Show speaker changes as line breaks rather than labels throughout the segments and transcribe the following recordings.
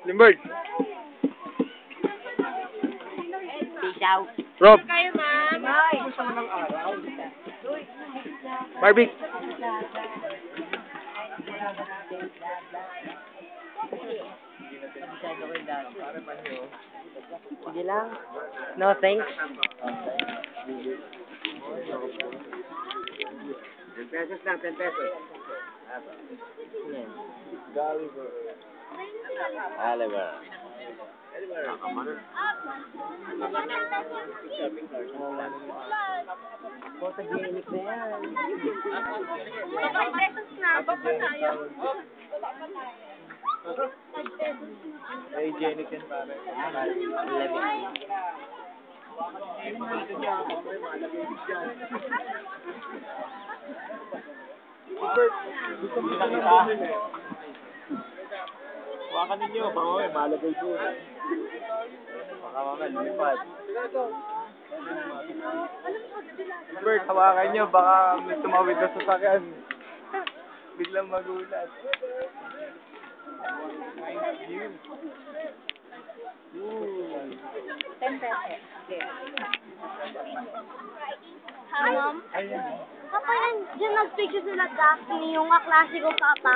Limbird.
Peace out.
Rob.
Kayo, ma'am.
Barbie.
Sige lang. No thanks.
10 pesos lang, 10 pesos. Oliver.
Photogenic na yan.
5 pesos na. Baka tayo.
Hygienic yan pare. Hawakan ninyo, baka may malagay po. Baka mamaya lumipad. Bert, hawakan nyo, baka may tumawid na sasakyan. Biglang magulat.
10 pesos. Hi, Mom. Kapag dyan nag-picture sila Daphne, yung kaklase ko papa.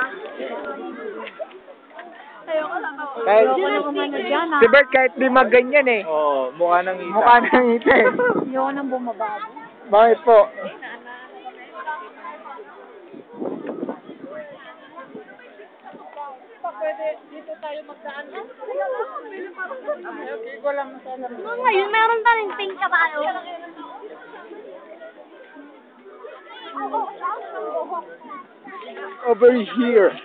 Ayoko lang ako.
Kahit, si Bert kahit di magganyan eh.
Oo, mukha ng isa.
Mukha nang ngiti eh.
Ayoko nang bumaba.
Bakit po?
Pwede dito tayo magdaan. Ngayon, meron pa rin pink kabayo.
Over here.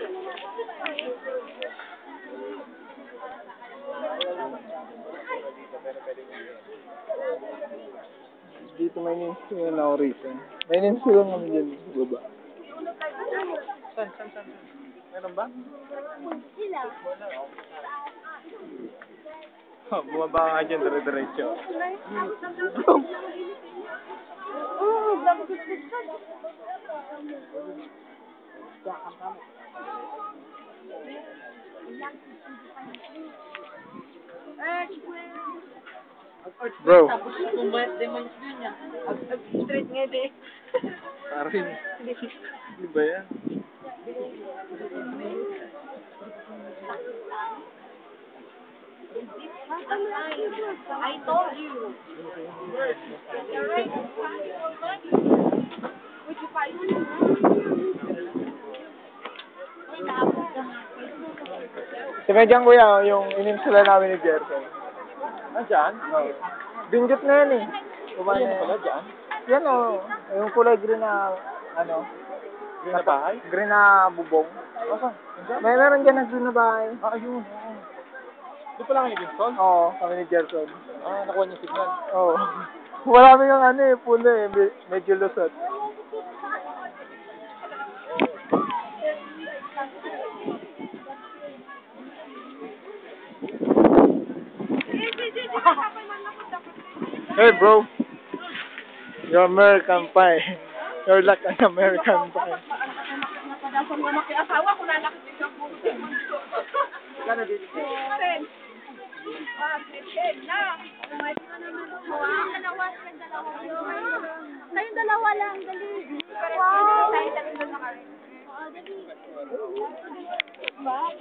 Dito may ninsilan na ako rito. May ninsilan kami dyan sa baba.
Saan? Meron ba?
Sila.
Oh, bumaba ka dyan, dire-diretso.
Bro.
Straight nga din.
Karin. Ano ba yan?
I told you. Would you fight me?
Sige dyan kuya, yung inimsila namin ni Jerson.
Nandyan?
Oh. Binggit na yan eh.
Kumain na pala dyan?
Yan o. Yung kulay green na, ano?
Green na bahay?
Green na bubong.
Asa? Nandyan?
Meron dyan na green na bahay.
Ah, ayun. Oo. Di pala kayo nag-install?
Oo, kami ni Jerson.
Ah, nakuha niyo signal.
Oo. Wala kami yung ano eh, puno eh. Medyo lusot. Hey bro, you're American Pie. You're like an American Pie.
Napadasan mo makiasawa kung lalakit ka po.
Gano'n dito?
Kayong dalawa lang, dali. Wow.